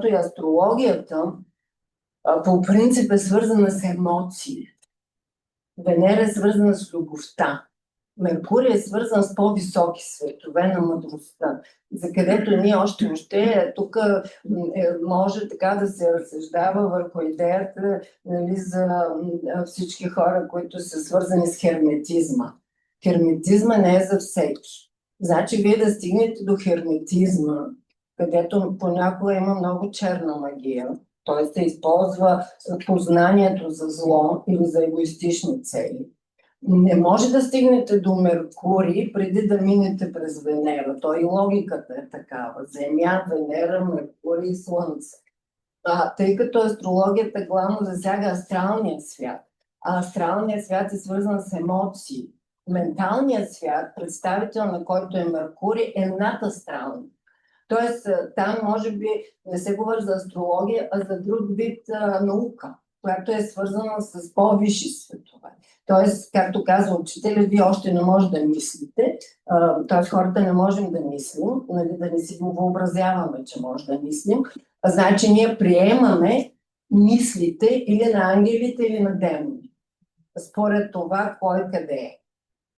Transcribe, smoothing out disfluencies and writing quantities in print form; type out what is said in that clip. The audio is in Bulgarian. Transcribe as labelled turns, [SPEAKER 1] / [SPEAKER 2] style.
[SPEAKER 1] и астрологията по принцип е свързана с емоции. Венера е свързана с любовта. Меркурий е свързан с по-високи светове на мъдростта, за където ние още тук може така да се разсъждава върху идеята, нали, за всички хора, които са свързани с херметизма. Херметизма не е за всеки. Значи вие да стигнете до херметизма, където понякога има много черна магия, т.е. се използва познанието за зло или за егоистични цели. Не може да стигнете до Меркурий преди да минете през Венера. То и логиката е такава. Земя, Венера, Меркурий и Слънце. Тъй като астрологията главно засяга астралния свят, а астралният свят е свързан с емоции. Менталният свят, представител на който е Меркурий, е надастрален. Тоест, там може би не се говори за астрология, а за друг вид наука, която е свързана с по-висши светове. Тоест, както казва учителя, вие още не може да мислите, т.е. хората не можем да мислим, нали, да не си го въобразяваме, че може да мислим. Значи ние приемаме мислите или на ангелите, или на демони. Според това кой къде е.